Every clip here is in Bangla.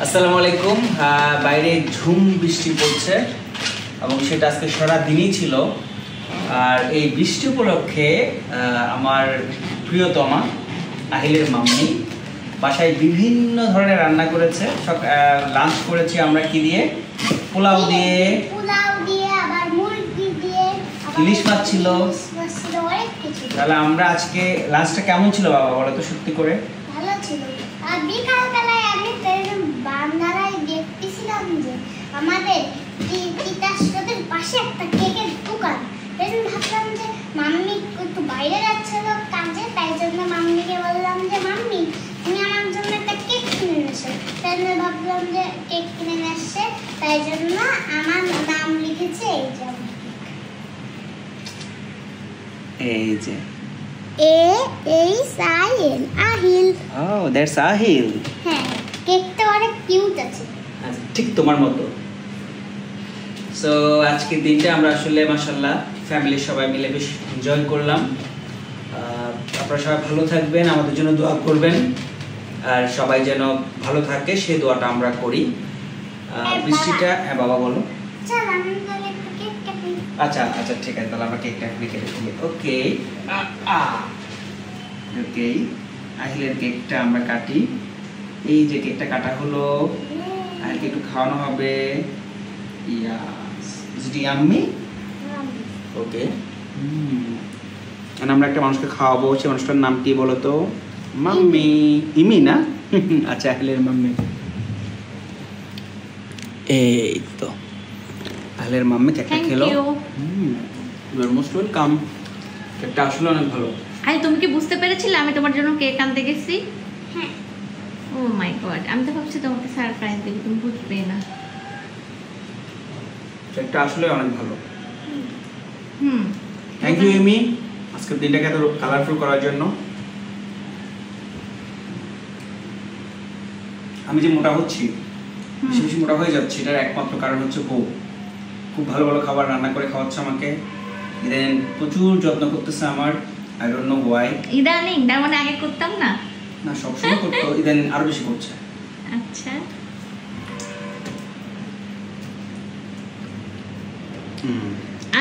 আসসালামু আলাইকুম। বাইরে ঝুম বৃষ্টি পড়ছে এবং সেটা আজকে সারা দিনই ছিল। আর এই বৃষ্টি উপলক্ষে আমার প্রিয়তমা আহিলের মাম্মি বাসায় বিভিন্ন ধরনের রান্না করেছে। লাঞ্চ করেছি আমরা কি দিয়ে? পোলাও দিয়ে, আবার মুরগি দিয়ে, ইলিশ মাছ ছিল। তাহলে আমরা আজকে লাঞ্চটা কেমন ছিল বাবা বলো তো সত্যি করে? ভালো ছিল। আর বিকালবেলায় আমি বান্দারায় দেখতেছিলাম যে আমাদের তিতাসের পাশে একটা কেকের দোকান। তখন ভাবলাম যে মাম্মি একটু বাইরে যাচ্ছিল কাজে, তাই জন্য মাম্মিকে বললাম যে মাম্মি তুমি আমার জন্য একটা কেক কিনে এসো। তাই জন্য ভাবলাম যে কেক কিনে আসছে, তাই জন্য আমার নাম লিখেছে এই যে A-H-I-L Ahil. Oh, that's Ahil. হ্যাঁ, কেকটা অনেক কিউট আছে। ঠিক তোমার মতো। সো আজকের দিনটা আমরা আসলে মাশাআল্লাহ ফ্যামিলির সবাই মিলে বেশ এনজয় করলাম। আপনারা সবাই ভালো থাকবেন, আমাদের জন্য দোয়া করবেন, আর সবাই যেন ভালো থাকে সেই দোয়াটা আমরা করি। বৃষ্টিটা হ্যাঁ বাবা বলো। চল আমি তাহলে একটু কেক কাটি। আচ্ছা আচ্ছা ঠিক আছে, তাহলে আমরা কেকটা কেটে ফেলি। ওকে ওকে, আহিলের কেকটা আমরা কাটি। এই যে কেকটা কাটা হলো, আহিলকে একটু খাওয়ানো হবে। ইয়াস, ইজ ইট ইয়াম্মি? ওকে, আমরা একটা মানুষকে খাওয়াবো, সেই মানুষটার নাম কি বলো তো? মাম্মি। ইমি না? আচ্ছা, আহিলের মাম্মি। এই তো আহিলের মাম্মি কেকটা খেলো। You are most welcome. কেকটা আসলে অনেক ভালো। আই তুমি কি বুঝতে পেরেছিলে আমি তোমার জন্য কেক আনতে গেছি? হ্যাঁ। ও মাই গড, আমি তো ভাবছি তোমাকে সারপ্রাইজ দেব, তুমি বুঝবে না। কেকটা আসলে অনেক ভালো। থ্যাংক ইউ ইমি, আজকের দিনটাকে এত কালারফুল করার জন্য। আমি যে মোটা হচ্ছি, বেশি বেশি মোটা হয়ে যাচ্ছি, এটার একমাত্র কারণ হচ্ছে বউ। খুব ভালো ভালো খাবার রান্না করে খাওয়াচ্ছে আমাকে, ইদানিং প্রচুর যত্ন করতেছে আমার। I don't know why. ইদানিং তার মানে আগে করতাম না? না, সবসময় করতো, ইদানিং আরো বেশি করছে। আচ্ছা,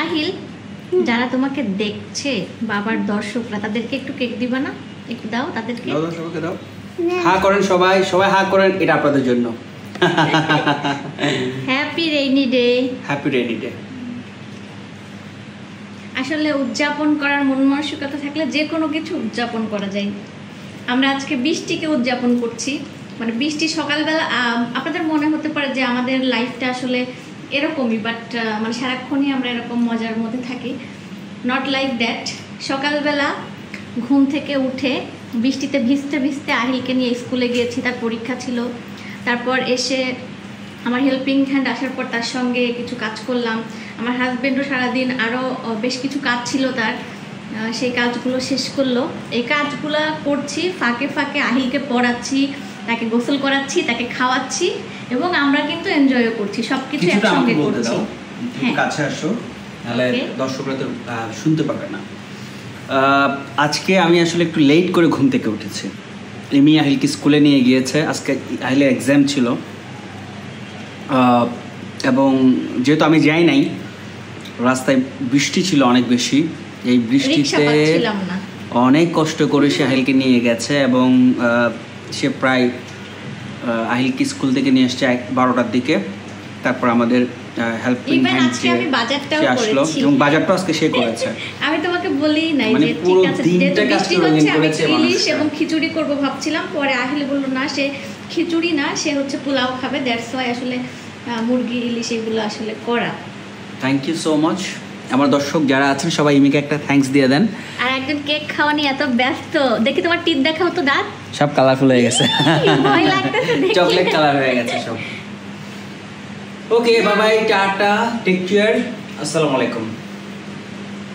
আহিল যারা তোমাকে দেখছে বাবার দর্শকরা, তাদেরকে একটু কেক দিবা না? একটু দাও তাদেরকে। দাও সবাইকে দাও। হ্যাঁ করেন সবাই, সবাই হ্যাঁ করেন, এটা আপনাদের জন্য। Happy rainy day. Happy rainy day. আসলে উদযাপন করার মন মানসিকতা থাকলে যে কোনো কিছু উদযাপন করা যায়। আমরা আজকে বৃষ্টিকে উদযাপন করছি, মানে বৃষ্টি সকালবেলা। আপনাদের মনে হতে পারে যে আমাদের লাইফটা আসলে এরকমই, বাট মানে সারাক্ষণই আমরা এরকম মজার মধ্যে থাকি। Not like that. সকালবেলা ঘুম থেকে উঠে বৃষ্টিতে ভিজতে ভিজতে আহিলকে নিয়ে স্কুলে গিয়েছি, তার পরীক্ষা ছিল। তারপর এসে আমার হেল্পিং হ্যান্ড আসার পর তার সঙ্গে কিছু কাজ করলাম। আমার হাজব্যান্ডও সারাদিন আরও বেশ কিছু কাজ ছিল তার, সেই কাজগুলো শেষ করলো। এই কাজগুলো করছি, ফাঁকে ফাঁকে আহিলকে পড়াচ্ছি, তাকে গোসল করাচ্ছি, তাকে খাওয়াচ্ছি, এবং আমরা কিন্তু এনজয়ও করছি, সবকিছু একসঙ্গে করছি। হ্যাঁ, কাছে আসো, তাহলে দর্শকরা তো শুনতে পাবে না। আজকে আমি আসলে একটু লেট করে ঘুম থেকে উঠেছি। এমি আহিলকে স্কুলে নিয়ে গিয়েছে, আজকে আহিলের এক্সাম ছিল, এবং যেহেতু আমি যাই নাই, রাস্তায় বৃষ্টি ছিল অনেক বেশি। এই বৃষ্টিতে অনেক কষ্ট করে সে আহিলকে নিয়ে গেছে, এবং সে প্রায় আহিলকে স্কুল থেকে নিয়ে আসছে 12টার দিকে। তারপর আমাদের হেল্পিং হ্যান্ড সে আসলো, এবং বাজারটা আজকে সে করেছে। আমি তোমাকে বলেই নাই যে ঠিক আছে, যেহেতু বৃষ্টি হচ্ছে আমি ইলিশ এবং খিচুড়ি করব ভাবছিলাম, পরে আহিল বলল না, সে খিচুড়ি না, সে হচ্ছে পোলাও খাবে। দ্যাটস ওয়াই আসলে মুরগি ইলিশ এগুলো আসলে করা। Thank you so much. আমার দর্শক যারা আছেন সবাই ইমিকে একটা থ্যাঙ্কস দিয়ে দেন। আর একজন কেক খাওয়া নিয়ে এত ব্যস্ত, দেখি তোমার টিপ দেখাও তো, দাঁত সব কালারফুল হয়ে গেছে, ভয় লাগতেছে, চকলেট কালার হয়ে গেছে সব। Okay, bye bye, tata, take care, আসসালামু আলাইকুম।